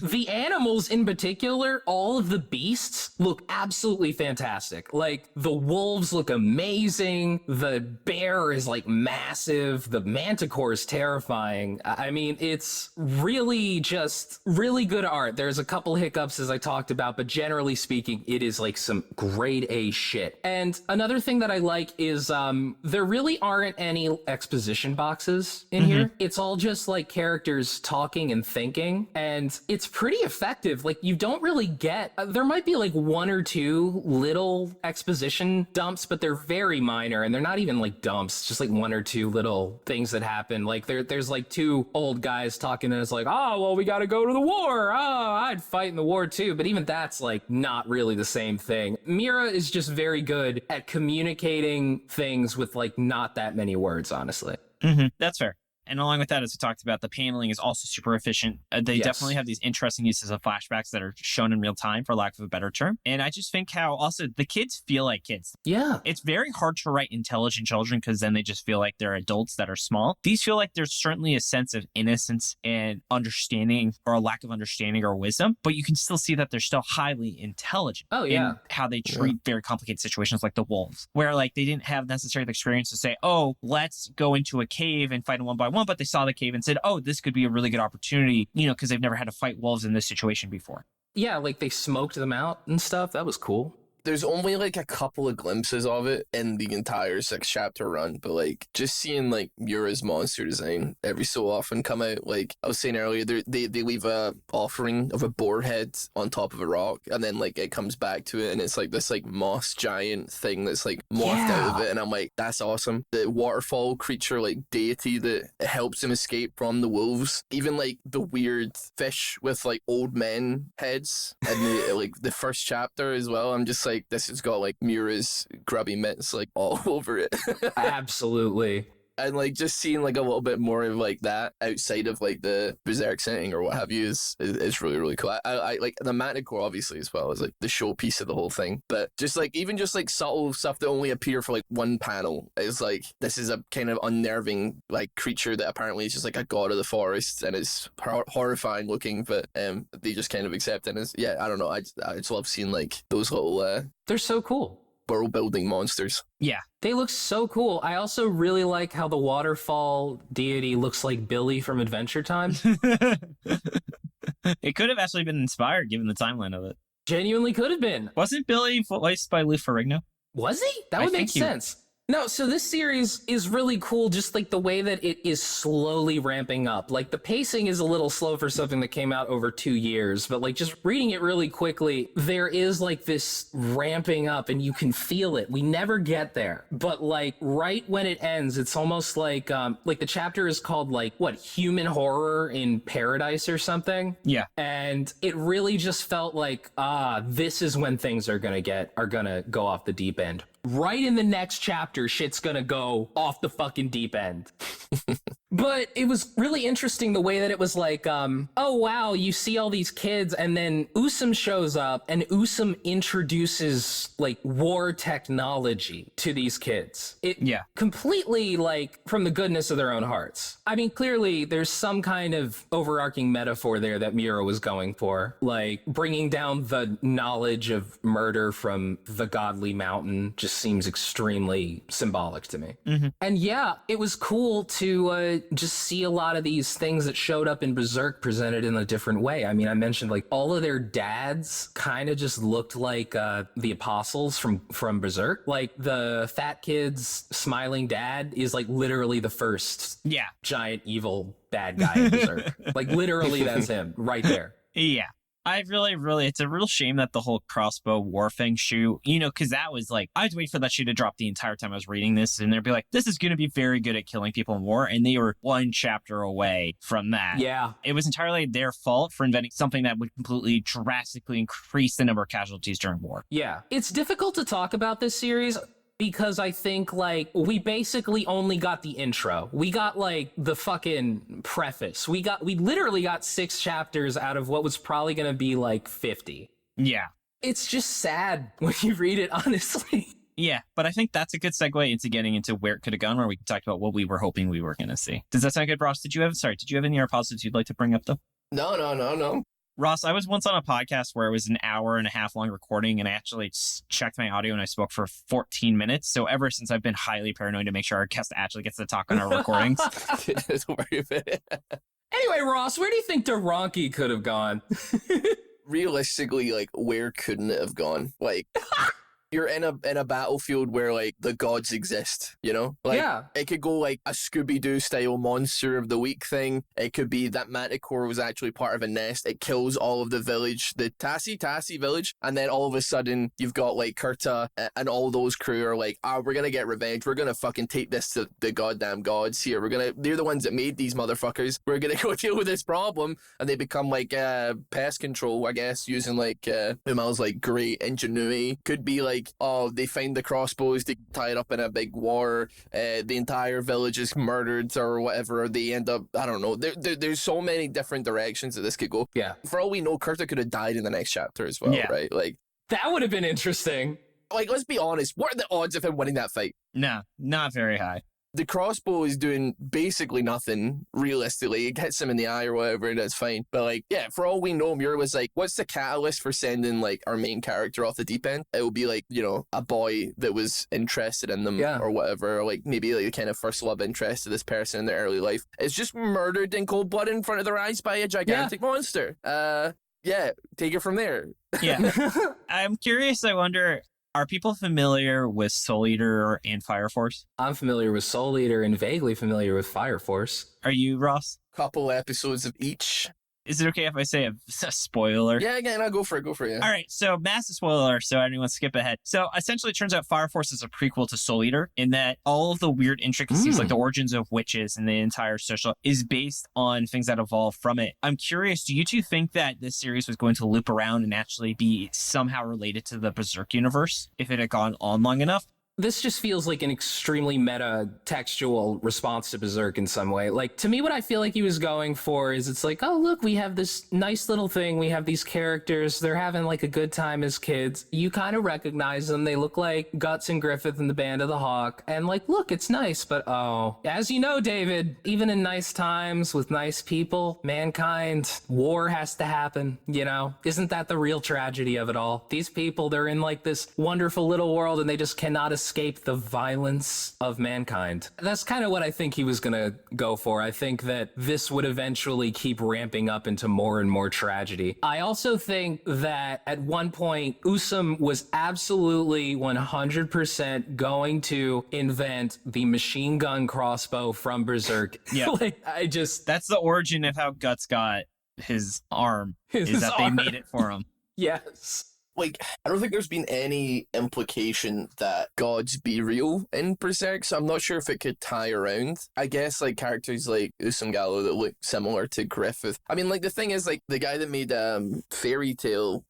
The animals in particular, all of the beasts look absolutely fantastic. Like the wolves look amazing. The bear is like massive. The manticore is terrifying. I mean, it's really just really good art. There's a couple hiccups as I talked about, but generally speaking, it is like some grade A shit. And another thing that I like is there really aren't any exposition boxes in here. It's all just like characters talking and thinking, and it's pretty effective. Like you don't really get, there might be like 1 or 2 little exposition dumps, but they're very minor and they're not even like dumps, just like 1 or 2 little things that happen. Like there's like 2 old guys talking and it's like, oh, well, we got to go to the war. Oh, I'd fight in the war too. But even that's like not really the same thing. Miura is just very good at communicating things with like not that many words, honestly. That's fair. And along with that, as we talked about, the paneling is also super efficient. They definitely have these interesting uses of flashbacks that are shown in real time, for lack of a better term. And I just think how also the kids feel like kids. Yeah. It's very hard to write intelligent children because then they just feel like they're adults that are small. These feel like there's certainly a sense of innocence and understanding, or a lack of understanding or wisdom, but you can still see that they're still highly intelligent. Oh, yeah. In how they treat very complicated situations like the wolves, where like they didn't have necessarily the experience to say, oh, let's go into a cave and fight them one by one, but they saw the cave and said, oh, this could be a really good opportunity, because they've never had to fight wolves in this situation before. Yeah, like they smoked them out and stuff. That was cool. There's only like a couple of glimpses of it in the entire 6-chapter run, but like just seeing like Miura's monster design every so often come out. Like I was saying earlier, they leave a offering of a boar head on top of a rock, and then like it comes back to it, and it's like this like moss giant thing that's like morphed out of it, and I'm like, that's awesome. The waterfall creature, like deity that helps him escape from the wolves. Even like the weird fish with like old men heads in the like the first chapter as well. I'm just like, this has got like Miura's grubby mitts like all over it. Absolutely. And like just seeing like a little bit more of like that outside of like the Berserk setting or what have you is really, really cool. I like the Manticore obviously as well as like the showpiece of the whole thing, but just like even just like subtle stuff that only appear for like one panel is like, this is a kind of unnerving like creature that apparently is just like a god of the forest and is horrifying looking, but they just kind of accept it as, I don't know, I just love seeing like those little they're so cool. world building monsters. Yeah. They look so cool. I also really like how the waterfall deity looks like Billy from Adventure Time. It could have actually been inspired given the timeline of it. Genuinely could have been. Wasn't Billy voiced by Lou Ferrigno? Was he? That would make sense. No, so this series is really cool, just like the way that it is slowly ramping up. Like the pacing is a little slow for something that came out over 2 years, but like just reading it really quickly, there is like this ramping up and you can feel it. We never get there, but like right when it ends, it's almost like the chapter is called like what, Human Horror in Paradise or something. Yeah. And it really just felt like, this is when things are gonna go off the deep end. Right in the next chapter, shit's gonna go off the fucking deep end. But it was really interesting the way that it was like, oh wow, you see all these kids, and then Usum shows up, and Usum introduces like war technology to these kids. It completely like from the goodness of their own hearts. I mean, clearly there's some kind of overarching metaphor there that Miura was going for, like bringing down the knowledge of murder from the godly mountain just seems extremely symbolic to me. Mm-hmm. And yeah, it was cool to just see a lot of these things that showed up in Berserk presented in a different way. I mean, I mentioned like all of their dads kind of just looked like the apostles from Berserk. Like the fat kid's smiling dad is like literally the first giant evil bad guy in Berserk. Like literally that's him right there. Yeah. It's a real shame that the whole crossbow war thing shoe, because that was like, I was waiting for that shoe to drop the entire time I was reading this, and they'd be like, this is going to be very good at killing people in war, and they were one chapter away from that. Yeah. It was entirely their fault for inventing something that would completely drastically increase the number of casualties during war. Yeah. It's difficult to talk about this series because I think like we basically only got the intro. We got like the fucking preface. We literally got 6 chapters out of what was probably going to be like 50. Yeah. It's just sad when you read it, honestly. Yeah, but I think that's a good segue into getting into where it could have gone, where we can talk about what we were hoping we were going to see. Does that sound good, Ross? Did you have any other positives you'd like to bring up though? No. Ross, I was once on a podcast where it was an hour and a half long recording, and I actually checked my audio and I spoke for 14 minutes. So ever since, I've been highly paranoid to make sure our guest actually gets to talk on our recordings. Don't worry about it. Anyway, Ross, where do you think Duranki could have gone? Realistically, like, where couldn't it have gone? Like... You're in a battlefield where like the gods exist, Like it could go like a Scooby-Doo style monster of the week thing. It could be that Manticore was actually part of a nest. It kills all of the village, the Tassi village, and then all of a sudden you've got like Kurta and all those crew are like, we're gonna get revenge. We're gonna fucking take this to the goddamn gods here. They're the ones that made these motherfuckers. We're gonna go deal with this problem, and they become like pest control, I guess, using like Umal's like great ingenuity. Could be like like, oh, they find the crossbows, they tie it up in a big war, the entire village is murdered or whatever, they end up, I don't know, there's so many different directions that this could go. Yeah. For all we know, Kurta could have died in the next chapter as well, right? Like, that would have been interesting. Like, let's be honest, what are the odds of him winning that fight? No, not very high. The crossbow is doing basically nothing, realistically. It hits him in the eye or whatever, and that's fine. But, like, yeah, for all we know, Miura was like, what's the catalyst for sending, like, our main character off the deep end? It would be, like, you know, a boy that was interested in them or whatever. Or, like, maybe, like, the kind of first love interest of this person in their early life. It's just murdered in cold blood in front of their eyes by a gigantic monster. Yeah, take it from there. Yeah. I'm curious, I wonder... Are people familiar with Soul Eater and Fire Force? I'm familiar with Soul Eater and vaguely familiar with Fire Force. Are you, Ross? Couple episodes of each. Is it okay if I say a spoiler? Yeah, again, I'll go for it. Yeah. All right, so massive spoiler, so anyone skip ahead. So essentially, it turns out Fire Force is a prequel to Soul Eater in that all of the weird intricacies, like the origins of witches and the entire social, is based on things that evolved from it. I'm curious, do you two think that this series was going to loop around and actually be somehow related to the Berserk universe if it had gone on long enough? This just feels like an extremely meta-textual response to Berserk in some way. Like, to me, what I feel like he was going for is it's like, oh, look, we have this nice little thing. We have these characters. They're having, like, a good time as kids. You kind of recognize them. They look like Guts and Griffith in the Band of the Hawk. And, like, look, it's nice. But, oh, as you know, David, even in nice times with nice people, mankind, war has to happen, you know? Isn't that the real tragedy of it all? These people, they're in, like, this wonderful little world, and they just cannot escape the violence of mankind. That's kind of what I think he was gonna go for. I think that this would eventually keep ramping up into more and more tragedy. I also think that at one point, Usum was absolutely 100% going to invent the machine gun crossbow from Berserk. Yeah. Like, That's the origin of how Guts got his arm, is that they made it for him. Yes. Like, I don't think there's been any implication that gods be real in Berserk, so I'm not sure if it could tie around. I guess, like, characters like Usumgallu that look similar to Griffith. I mean, like, the thing is, like, the guy that made Fairy Tail...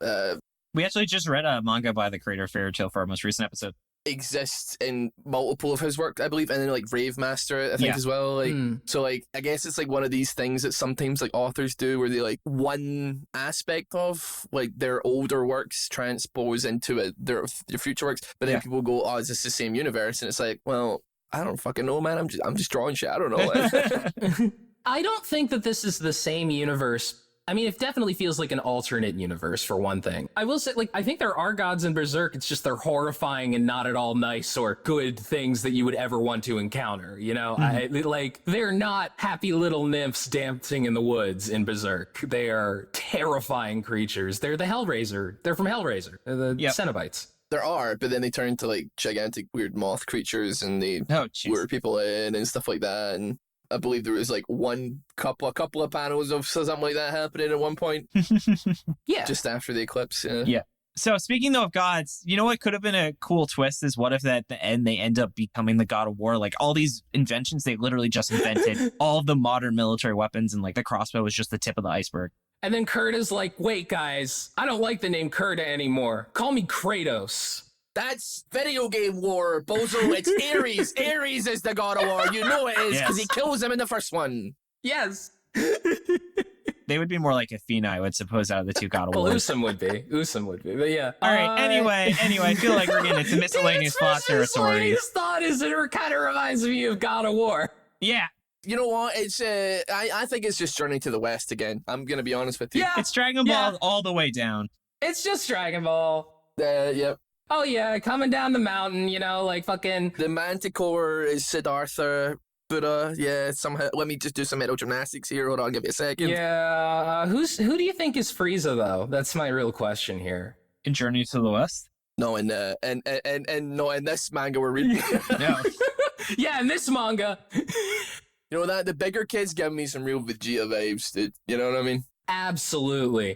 we actually just read a manga by the creator of Fairy Tail for our most recent episode. Exists in multiple of his work, I believe, and then like Rave Master, I think, as well. Like, so like, I guess it's like one of these things that sometimes like authors do, where they like one aspect of like their older works transpose into their future works, but then people go, "Oh, is this the same universe?" And it's like, well, I don't fucking know, man. I'm just drawing shit. I don't know. I don't think that this is the same universe. I mean, it definitely feels like an alternate universe, for one thing. I will say, like, I think there are gods in Berserk. It's just they're horrifying and not at all nice or good things that you would ever want to encounter, you know? They're not happy little nymphs dancing in the woods in Berserk. They are terrifying creatures. They're the Hellraiser. They're from Hellraiser. They're the Cenobites. There are, but then they turn into, like, gigantic weird moth creatures, and they lure people in and stuff like that, and... I believe there was like a couple of panels of something like that happening at one point. Yeah. Just after the eclipse. Yeah. So speaking though of gods, you know what could have been a cool twist is what if at the end they end up becoming the god of war? Like all these inventions they literally just invented, all of the modern military weapons, and like the crossbow was just the tip of the iceberg. And then Kurta's like, wait guys, I don't like the name Kurta anymore. Call me Kratos. That's video game war, bozo. It's Ares. Ares is the god of war. You know it is, because he kills him in the first one. Yes. They would be more like Athena, I would suppose, out of the two god of war. Well, Usum would be. But yeah. All right. Anyway, I feel like we're getting into miscellaneous plot territory. Miscellaneous thought is it kind of reminds me of God of War. Yeah. You know what? It's I think it's just Journey to the West again. I'm gonna be honest with you. Yeah. It's Dragon Ball all the way down. It's just Dragon Ball. Yep. Oh yeah, coming down the mountain, you know, like fucking... The Manticore is Siddhartha, Buddha, yeah, somehow... Let me just do some mental gymnastics here, hold on, give me a second. Yeah, who do you think is Frieza, though? That's my real question here. In Journey to the West? No, in this manga we're reading. No. Yeah, in this manga. You know that? The bigger kids give me some real Vegeta vibes, dude. You know what I mean? Absolutely,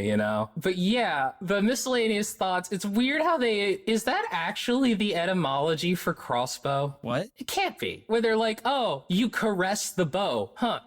you know. But yeah, the miscellaneous thoughts, it's weird how is that actually the etymology for crossbow? What? It can't be. Where they're like, oh, you caress the bow. Huh,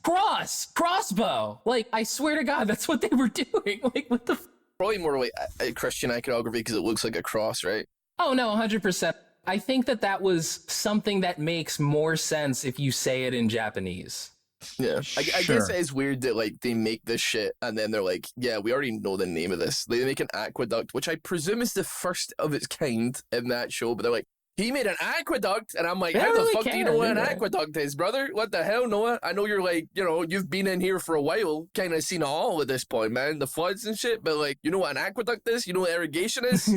crossbow. Like, I swear to God, that's what they were doing. Like, what the Probably more like a Christian iconography because it looks like a cross, right? Oh, no, 100%. I think that was something that makes more sense if you say it in Japanese. Yeah. I Sure. guess it is weird that, like, they make this shit and then they're like, yeah, we already know the name of this. They make an aqueduct, which I presume is the first of its kind in that show, but they're like, he made an aqueduct, and I'm like, They how don't the really fuck do you care, know what do an they? aqueduct is, brother? What the hell, Noah? I know you're like, you know, you've been in here for a while, kind of seen it all at this point, man, the floods and shit, but like, you know what an aqueduct is? You know what irrigation is?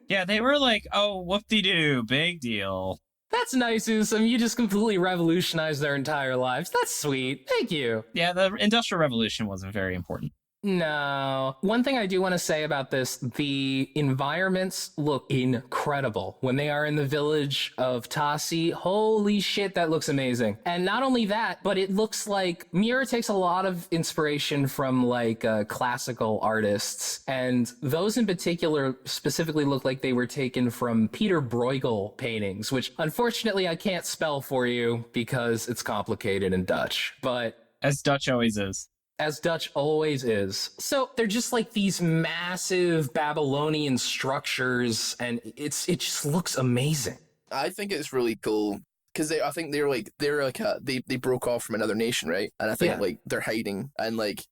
Yeah, they were like, oh, whoop-de-doo, big deal. That's nice, Usum. You just completely revolutionized their entire lives. That's sweet. Thank you. Yeah, the Industrial Revolution wasn't very important. No. One thing I do want to say about this, the environments look incredible. When they are in the village of Tasi, holy shit, that looks amazing. And not only that, but it looks like Miura takes a lot of inspiration from like classical artists. And those in particular specifically look like they were taken from Peter Bruegel paintings, which unfortunately I can't spell for you because it's complicated in Dutch. But As Dutch always is. as Dutch always is. So they're just like these massive Babylonian structures, and it just looks amazing. I think it's really cool because I think they broke off from another nation, right? And I think Yeah. like they're hiding, and like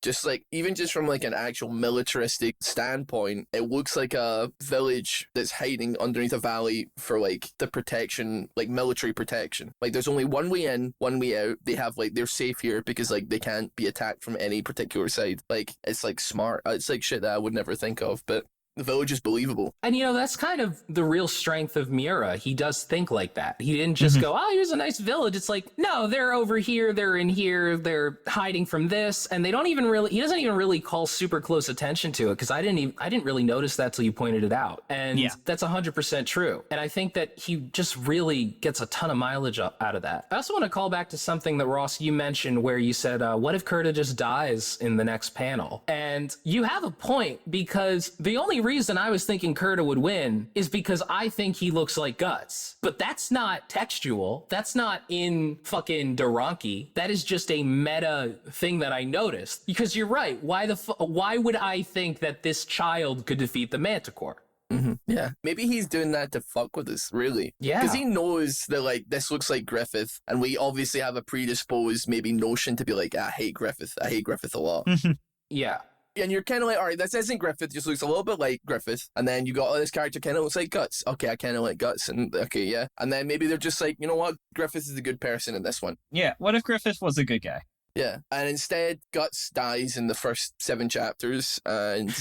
even just from like an actual militaristic standpoint, it looks like a village that's hiding underneath a valley for like the protection, like military protection. Like there's only one way in, one way out. They have like they're safe here because like they can't be attacked from any particular side. Like it's like smart. It's like shit that I would never think of, but the village is believable. And you know, that's kind of the real strength of Miura. He does think like that. He didn't just go, oh, here's a nice village. It's like, no, they're over here, they're in here, they're hiding from this, and he doesn't even really call super close attention to it, because I didn't really notice that till you pointed it out. And Yeah. that's 100% true. And I think that he just really gets a ton of mileage out of that. I also want to call back to something that, Ross, you mentioned where you said, what if Kurta just dies in the next panel? And you have a point, because the only reason I was thinking Kurta would win is because I think he looks like Guts. But that's not textual. That's not in fucking Duranki. That is just a meta thing that I noticed. Because you're right. Why would I think that this child could defeat the Manticore? Mm-hmm. Yeah, maybe he's doing that to fuck with us, really. Yeah. Because he knows that, like, this looks like Griffith, and we obviously have a predisposed, maybe, notion to be like, I hate Griffith a lot. Yeah. And you're kind of like, all right, this isn't Griffith, just looks a little bit like Griffith. And then you got, oh, this character kind of looks like Guts. Okay, I kind of like Guts. And okay, yeah. And then maybe they're just like, you know what? Griffith is a good person in this one. Yeah, what if Griffith was a good guy? Yeah. And instead, Guts dies in the first 7 chapters, and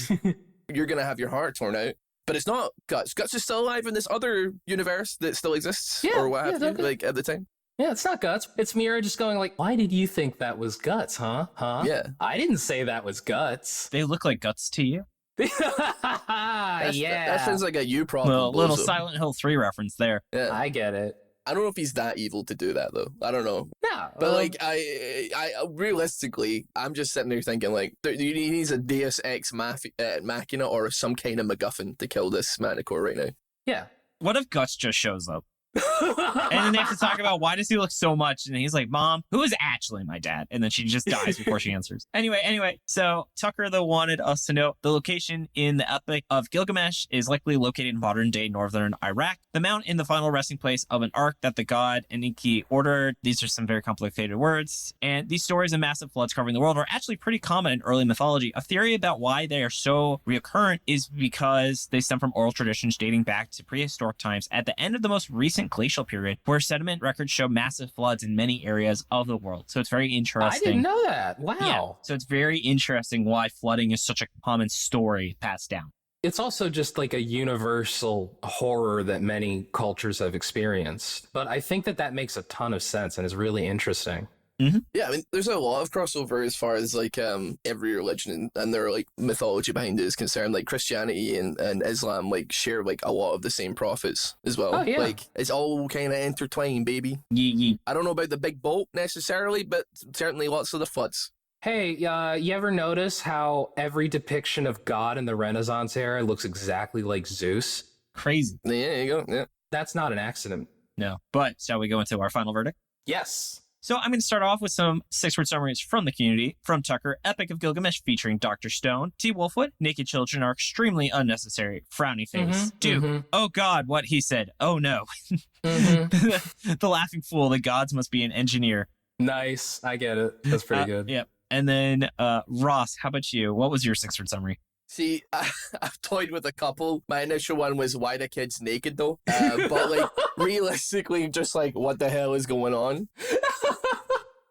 you're going to have your heart torn out. But it's not Guts. Guts is still alive in this other universe that still exists, Yeah, or what have you, okay. like, at the time. Yeah, it's not Guts. It's Miura just going like, why did you think that was Guts, huh? Yeah. I didn't say that was Guts. They look like Guts to you? That sounds like a you problem. Well, little Bozo. Silent Hill 3 reference there. Yeah. I get it. I don't know if he's that evil to do that, though. I don't know. No, But like, I realistically, I'm just sitting there thinking like, he needs a Deus Ex Machina or some kind of MacGuffin to kill this Manticore right now. yeah. What if Guts just shows up? And then they have to talk about why does he look so much, and he's like, Mom, who is actually my dad? And then she just dies before she answers. Anyway, so Tucker though wanted us to know the location in the Epic of Gilgamesh is likely located in modern day northern Iraq, the mount in the final resting place of an ark that the god Enki ordered. These are some very complicated words, and these stories of massive floods covering the world are actually pretty common in early mythology. A theory about why they are so recurrent is because they stem from oral traditions dating back to prehistoric times at the end of the most recent glacial period, where sediment records show massive floods in many areas of the world. So it's very interesting. I didn't know that. Wow. Yeah. So it's very interesting why flooding is such a common story passed down. It's also just like a universal horror that many cultures have experienced. But I think that makes a ton of sense and is really interesting. Yeah, I mean, there's a lot of crossover as far as like every religion and their like mythology behind it is concerned. Like Christianity and Islam like share like a lot of the same prophets as well. Oh, yeah. Like it's all kind of intertwined, baby. Yee. I don't know about the big boat necessarily, but certainly lots of the floods. Hey, you ever notice how every depiction of God in the Renaissance era looks exactly like Zeus? Crazy. Yeah, there you go. Yeah. That's not an accident. No. But shall we go into our final verdict? Yes. So I'm going to start off with some 6-word summaries from the community. From Tucker, Epic of Gilgamesh featuring Dr. Stone. T. Wolfwood, naked children are extremely unnecessary. Frowny face. Dude, oh God, what he said. Oh no. The laughing fool, the gods must be an engineer. Nice. I get it. That's pretty good. Yep. And then Ross, how about you? What was your 6-word summary? See, I've toyed with a couple. My initial one was why the kid's naked though. But like realistically, just like what the hell is going on?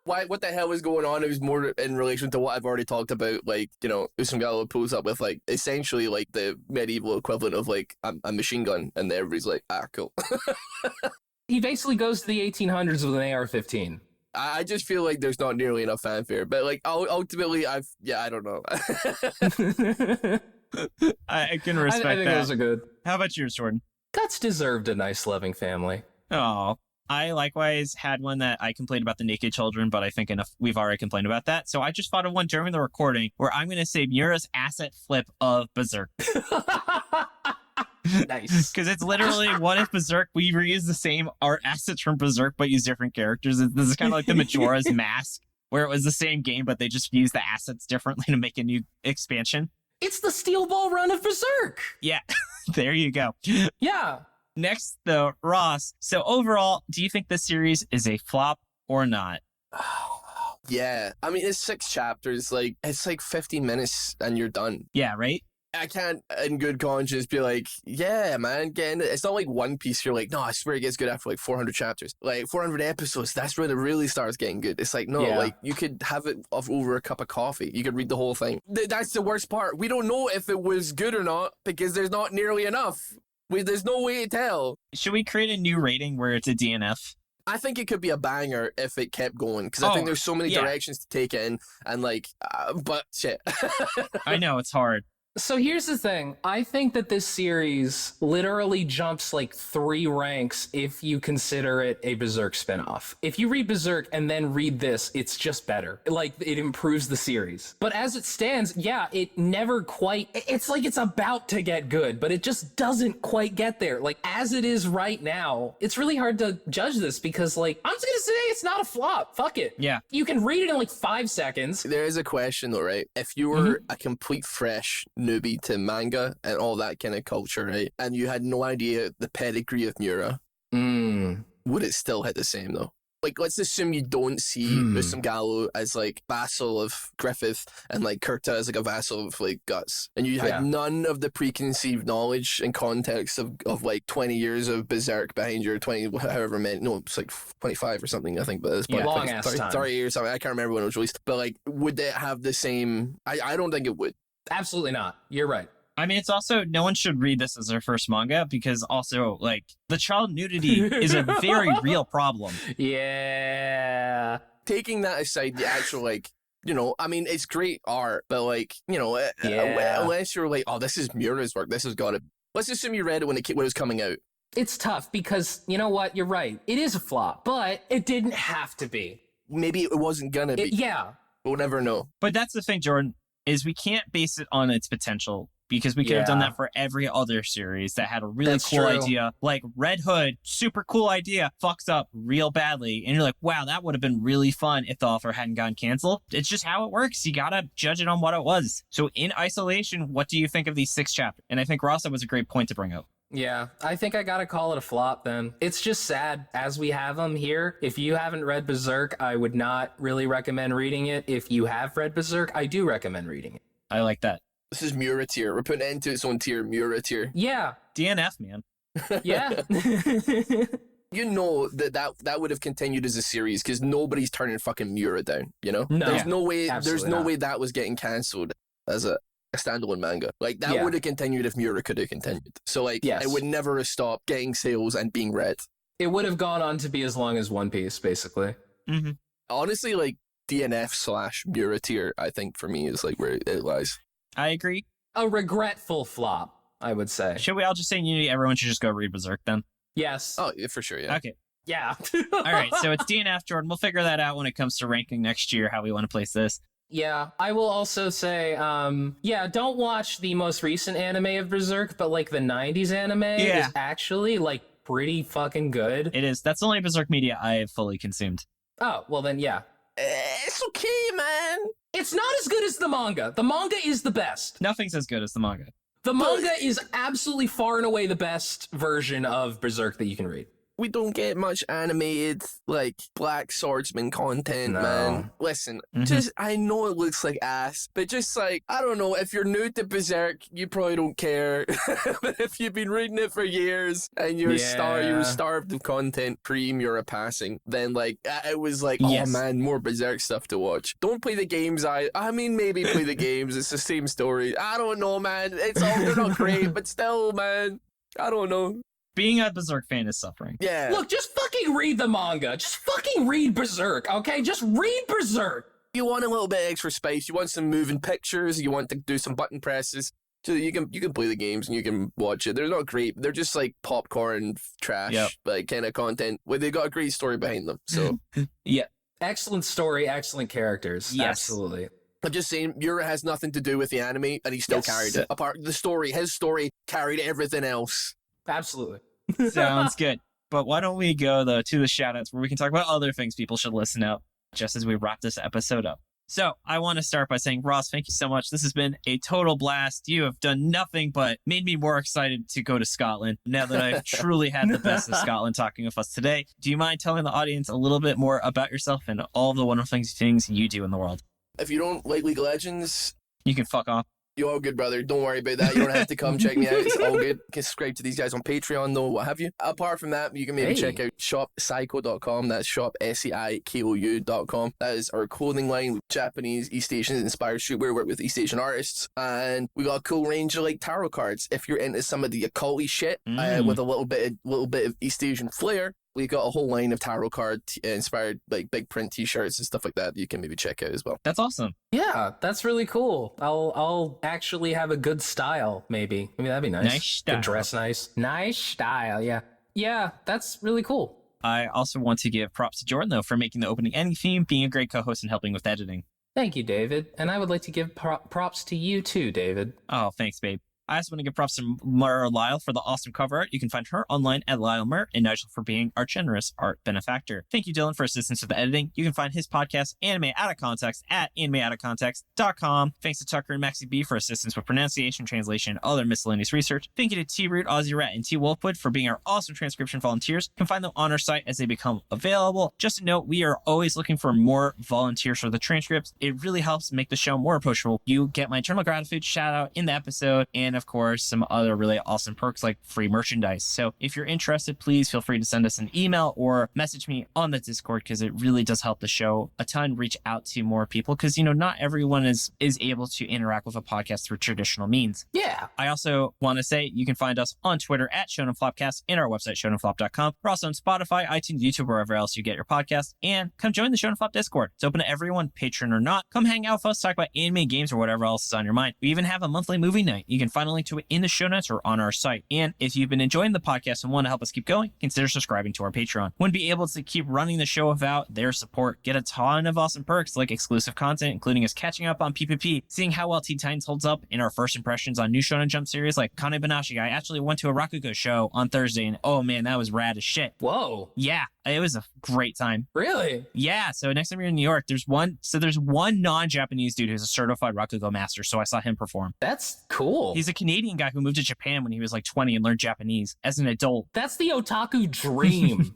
What the hell is going on? It was more in relation to what I've already talked about. Like, you know, Usumgallu pulls up with like essentially like the medieval equivalent of like a machine gun, and everybody's like, cool. He basically goes to the 1800s with an AR-15. I just feel like there's not nearly enough fanfare, but like ultimately, I don't know. I can respect I think that. those are good. How about yours, Jordan? Guts deserved a nice, loving family. Oh, I likewise had one that I complained about the naked children, but I think we've already complained about that. So I just thought of one during the recording where I'm going to say Miura's asset flip of Berserk. Nice. Because it's literally, what if Berserk, we reuse the same art assets from Berserk, but use different characters? This is kind of like the Majora's Mask, where it was the same game, but they just used the assets differently to make a new expansion. It's the Steel Ball run of Berserk. Yeah, there you go. Yeah. Next, though, Ross. So overall, do you think this series is a flop or not? Yeah. I mean, it's 6 chapters. Like, it's like 15 minutes and you're done. Yeah, right? I can't, in good conscience, be like, yeah, man, getting it. It's not like One Piece. You're like, no, I swear it gets good after like 400 chapters. Like, 400 episodes, that's when it really starts getting good. It's like, no, like, you could have it over a cup of coffee. You could read the whole thing. That's the worst part. We don't know if it was good or not because there's not nearly enough. There's no way to tell. Should we create a new rating where it's a DNF? I think it could be a banger if it kept going because I think there's so many directions to take it in and like, but shit. I know, it's hard. So here's the thing. I think that this series literally jumps like 3 ranks if you consider it a Berserk spinoff. If you read Berserk and then read this, it's just better. Like, it improves the series. But as it stands, yeah, it never quite... It's like it's about to get good, but it just doesn't quite get there. Like, as it is right now, it's really hard to judge this because, like, I'm just gonna say it's not a flop. Fuck it. Yeah. You can read it in like 5 seconds. There is a question though, right? If you were a complete fresh newbie to manga and all that kind of culture, right? And you had no idea the pedigree of Miura, would it still hit the same though? Like, let's assume you don't see Usumgallu as like vassal of Griffith and like Kurta as like a vassal of like Guts, and you had none of the preconceived knowledge and context of like 20 years of Berserk behind your 20 however many, no, it's like 25 or something I think, but it's long ass time. 30 years, I can't remember when it was released, but like would it have the same? I don't think it would. Absolutely not. You're right. I mean, it's also, no one should read this as their first manga because also, like, the child nudity is a very real problem. Yeah. Taking that aside, the actual, like, you know, I mean, it's great art, but, like, you know, unless you're like, oh, this is Miura's work, this has got to... Let's assume you read it when it was coming out. It's tough because, you know what, you're right. It is a flop, but it didn't have to be. Maybe it wasn't gonna be. Yeah. We'll never know. But that's the thing, Jordan, is we can't base it on its potential. Because we could have done that for every other series that had a really cool idea. Like Red Hood, super cool idea, fucks up real badly. And you're like, wow, that would have been really fun if the offer hadn't gotten canceled. It's just how it works. You gotta judge it on what it was. So in isolation, what do you think of these 6 chapters? And I think Rossa was a great point to bring up. Yeah, I think I gotta call it a flop then. It's just sad as we have them here. If you haven't read Berserk, I would not really recommend reading it. If you have read Berserk, I do recommend reading it. I like that. This is Miura tier. We're putting it into its own tier, Miura tier. Yeah. DNF, man. Yeah. You know that would have continued as a series because nobody's turning fucking Miura down, you know? No. There's no way Absolutely not. way that was getting cancelled as a standalone manga. Like, that would have continued if Miura could have continued. So, like, it would never have stopped getting sales and being read. It would have gone on to be as long as One Piece, basically. Mm-hmm. Honestly, like, DNF/Miura tier, I think, for me, is, like, where it lies. I agree. A regretful flop, I would say. Should we all just say everyone should just go read Berserk then? Yes. Oh, yeah, for sure, yeah. Okay. Yeah. All right, so it's DNF, Jordan. We'll figure that out when it comes to ranking next year, how we want to place this. Yeah, I will also say, don't watch the most recent anime of Berserk, but, like, the 90s anime is actually, like, pretty fucking good. It is. That's the only Berserk media I have fully consumed. Oh, well then, yeah. It's okay, man. It's not as good as the manga. The manga is the best. Nothing's as good as the manga. The manga is absolutely far and away the best version of Berserk that you can read. We don't get much animated, like, black swordsman content, No. man. Listen, just, I know it looks like ass, but just like, I don't know, if you're new to Berserk, you probably don't care. But if you've been reading it for years and you're starved of content pre-Miura passing, then, like, it was like, Yes. oh man, more Berserk stuff to watch. Don't play the games. I mean, maybe play the games. It's the same story. I don't know, man. They're not great, but still, man. I don't know. Being a Berserk fan is suffering. Yeah. Look, just fucking read the manga. Just fucking read Berserk, okay? Just read Berserk. You want a little bit of extra space. You want some moving pictures. You want to do some button presses. So you can play the games and you can watch it. They're not great. They're just like popcorn trash, like kind of content. Where they got a great story behind them. So Yeah. Excellent story, excellent characters. Yes. Absolutely. I'm just saying, Miura has nothing to do with the anime, and he still carried it. Apart the story, his story carried everything else. Absolutely. Sounds good. But why don't we go, though, to the shoutouts where we can talk about other things people should listen out just as we wrap this episode up. So I want to start by saying, Ross, thank you so much. This has been a total blast. You have done nothing but made me more excited to go to Scotland now that I've truly had the best of Scotland talking with us today. Do you mind telling the audience a little bit more about yourself and all the wonderful things you do in the world? If you don't like League of Legends, You can fuck off. you're all good, brother. Don't worry about that. You don't have to come check me out. It's all good. You can subscribe to these guys on Patreon, though, what have you. Apart from that, you can maybe check out shoppsycho.com. That's shopseikou.com. That is our clothing line with Japanese East Asian inspired streetwear. We work with East Asian artists. And we got a cool range of like tarot cards. If you're into some of the occult shit with a little bit of East Asian flair, we got a whole line of tarot card inspired like big print t-shirts and stuff like that you can maybe check out as well. That's awesome. Yeah, that's really cool. I'll actually have a good style, maybe. Maybe that'd be nice. Nice style. Could dress nice. Nice style, yeah. Yeah, that's really cool. I also want to give props to Jordan, though, for making the opening ending theme, being a great co-host, and helping with editing. Thank you, David. And I would like to give props to you too, David. Oh, thanks, babe. I also want to give props to Merliel for the awesome cover art. You can find her online at Lyle Mer, and Nigel for being our generous art benefactor. Thank you, Dylan, for assistance with the editing. You can find his podcast, Anime Out of Context, at animeoutofcontext.com. Thanks to Tucker and MaxyBee for assistance with pronunciation, translation, and other miscellaneous research. Thank you to T-Root, Aussie Rat, and T Wolfwood for being our awesome transcription volunteers. You can find them on our site as they become available. Just a note, we are always looking for more volunteers for the transcripts. It really helps make the show more approachable. You get my eternal gratitude shout out in the episode, and of course, some other really awesome perks like free merchandise. So if you're interested, please feel free to send us an email or message me on the Discord, because it really does help the show a ton reach out to more people, because, you know, not everyone is able to interact with a podcast through traditional means. Yeah. I also want to say you can find us on Twitter at ShonenFlopcast and our website, ShonenFlop.com. We're also on Spotify, iTunes, YouTube, wherever else you get your podcast. And come join the Shonen Flop Discord. It's open to everyone, patron or not. Come hang out with us, talk about anime, games, or whatever else is on your mind. We even have a monthly movie night. You can find a link to it in the show notes or on our site. And if you've been enjoying the podcast and want to help us keep going, consider subscribing to our Patreon. Wouldn't be able to keep running the show without their support. Get a ton of awesome perks like exclusive content, including us catching up on PPP, seeing how well Teen Titans holds up in our first impressions on new Shonen Jump series like Kane Banashi. I actually went to a Rakugo show on Thursday, and oh man, that was rad as shit. Whoa. Yeah, it was a great time. Really? Yeah, so next time you're in New York, there's one non-Japanese dude who's a certified Rakugo master, so I saw him perform. That's cool. He's a Canadian guy who moved to Japan when he was like 20 and learned Japanese as an adult. That's the otaku dream.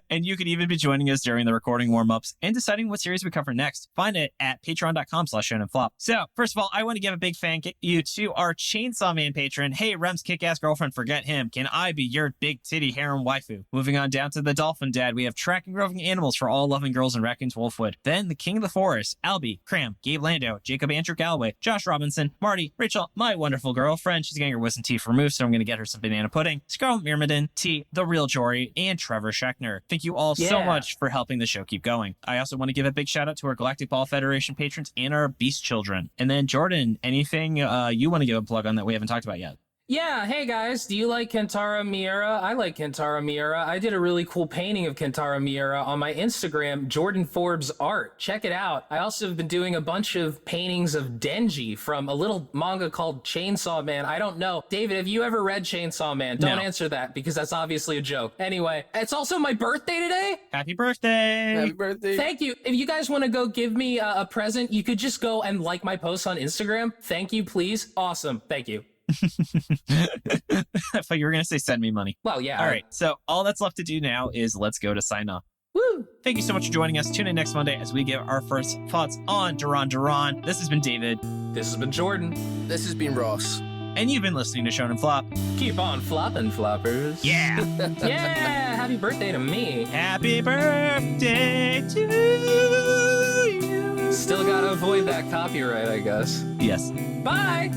And you could even be joining us during the recording warm-ups and deciding what series we cover next. Find it at patreon.com/shonenflop. So, first of all, I want to give a big thank you to our Chainsaw Man patron. Hey, Rem's kick-ass girlfriend, forget him. Can I be your big titty harem waifu? Moving on down to the Dolphin Dad, we have Tracking Roving Animals for all loving girls and raccoons Wolfwood. Then the King of the Forest, Albie, Cram, Gabe Lando, Jacob Andrew Galloway, Josh Robinson, Marty, Rachel, my wonderful girlfriend. She's getting her wisdom teeth removed, so I'm going to get her some banana pudding. Scarlet Myrmidon, T, The Real Jory, and Trevor Schechner. Thank you all so much for helping the show keep going. I also want to give a big shout out to our Galactic Ball Federation patrons and our Beast Children. And then Jordan, anything you want to give a plug on that we haven't talked about yet? Yeah, hey guys, do you like Kentarou Miura? I like Kentarou Miura. I did a really cool painting of Kentarou Miura on my Instagram, Jordan Forbes Art. Check it out. I also have been doing a bunch of paintings of Denji from a little manga called Chainsaw Man. I don't know. David, have you ever read Chainsaw Man? Don't answer that because that's obviously a joke. Anyway, it's also my birthday today. Happy birthday! Happy birthday. Thank you. If you guys want to go give me a present, you could just go and like my posts on Instagram. Thank you, please. Awesome. Thank you. I thought you were going to say send me money. Well, yeah. All right. So all that's left to do now is let's go to sign off. Woo! Thank you so much for joining us. Tune in next Monday as we give our first thoughts on Duran. This has been David. This has been Jordan. This has been Ross. And you've been listening to Shonen Flop. Keep on flopping, floppers. Yeah. Yeah. Happy birthday to me. Happy birthday to you. Still gotta avoid that copyright, I guess. Yes. Bye.